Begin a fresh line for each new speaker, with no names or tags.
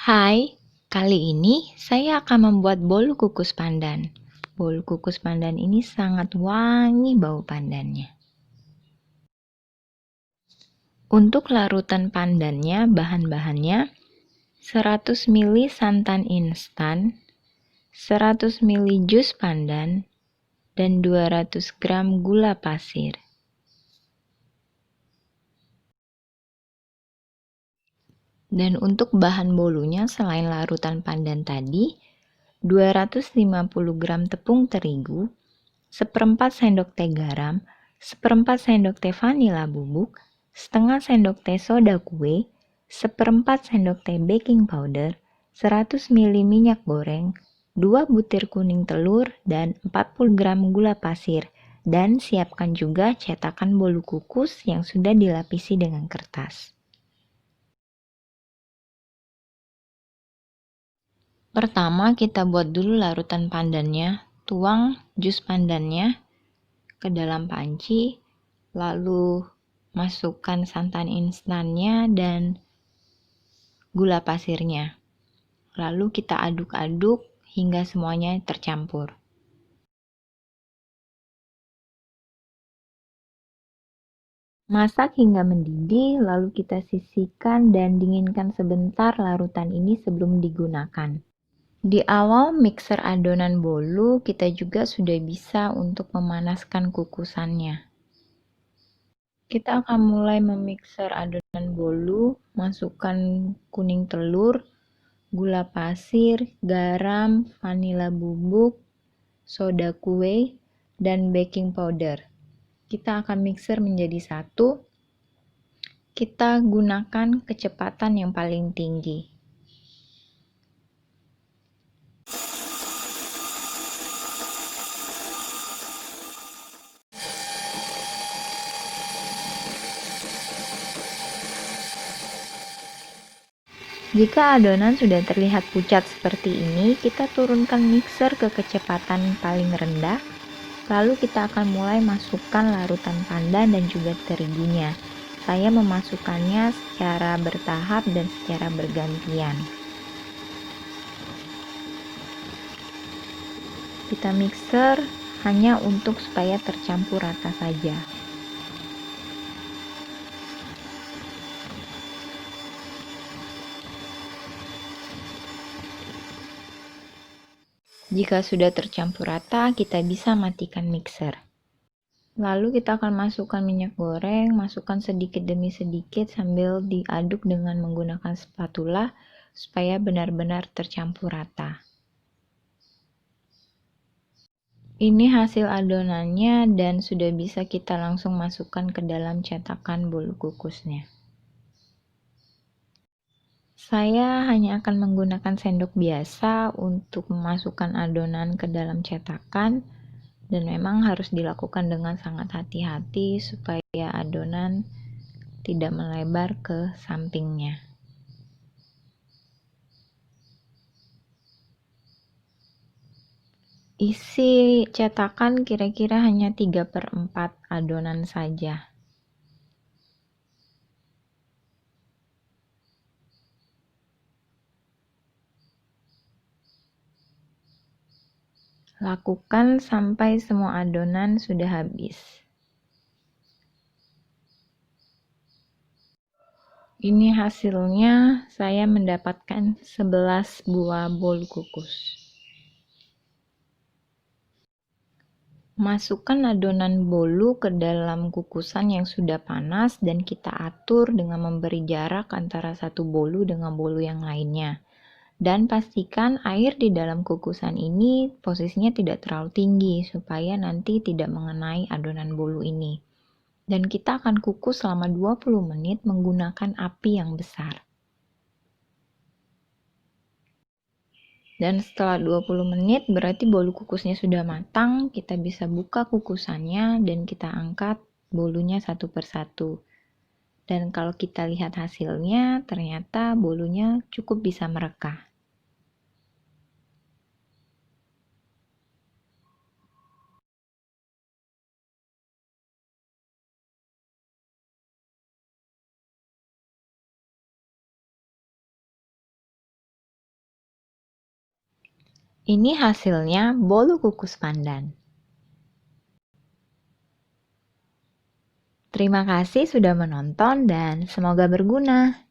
Hai, kali ini saya akan membuat bolu kukus pandan. Bolu kukus pandan ini sangat wangi bau pandannya. Untuk larutan pandannya, bahan-bahannya 100 ml santan instan, 100 ml jus pandan, dan 200 gram gula pasir. Dan untuk bahan bolunya selain larutan pandan tadi, 250 gram tepung terigu, 1/4 sendok teh garam, 1/4 sendok teh vanila bubuk, setengah sendok teh soda kue, 1/4 sendok teh baking powder, 100 ml minyak goreng, 2 butir kuning telur, dan 40 gram gula pasir. Dan siapkan juga cetakan bolu kukus yang sudah dilapisi dengan kertas. Pertama, kita buat dulu larutan pandannya. Tuang jus pandannya ke dalam panci, lalu masukkan santan instannya dan gula pasirnya. Lalu kita aduk-aduk hingga semuanya tercampur. Masak hingga mendidih, lalu kita sisihkan dan dinginkan sebentar larutan ini sebelum digunakan. Di awal mixer adonan bolu, kita juga sudah bisa untuk memanaskan kukusannya. Kita akan mulai memixer adonan bolu, masukkan kuning telur, gula pasir, garam, vanila bubuk, soda kue, dan baking powder. Kita akan mixer menjadi satu. Kita gunakan kecepatan yang paling tinggi. Jika adonan sudah terlihat pucat seperti ini, kita turunkan mixer ke kecepatan paling rendah. Lalu kita akan mulai masukkan larutan pandan dan juga terigunya. Saya memasukkannya secara bertahap dan secara bergantian. Kita mixer hanya untuk supaya tercampur rata saja. Jika sudah tercampur rata, kita bisa matikan mixer. Lalu kita akan masukkan minyak goreng, masukkan sedikit demi sedikit sambil diaduk dengan menggunakan spatula supaya benar-benar tercampur rata. Ini hasil adonannya dan sudah bisa kita langsung masukkan ke dalam cetakan bolu kukusnya. Saya hanya akan menggunakan sendok biasa untuk memasukkan adonan ke dalam cetakan. Dan memang harus dilakukan dengan sangat hati-hati supaya adonan tidak melebar ke sampingnya. Isi cetakan kira-kira hanya 3/4 adonan saja. Lakukan sampai semua adonan sudah habis. Ini hasilnya, saya mendapatkan 11 buah bolu kukus. Masukkan adonan bolu ke dalam kukusan yang sudah panas dan kita atur dengan memberi jarak antara satu bolu dengan bolu yang lainnya. Dan pastikan air di dalam kukusan ini posisinya tidak terlalu tinggi supaya nanti tidak mengenai adonan bolu ini. Dan kita akan kukus selama 20 menit menggunakan api yang besar. Dan setelah 20 menit berarti bolu kukusnya sudah matang, kita bisa buka kukusannya dan kita angkat bolunya satu persatu. Dan kalau kita lihat hasilnya, ternyata bolunya cukup bisa merekah. Ini hasilnya bolu kukus pandan. Terima kasih sudah menonton dan semoga berguna.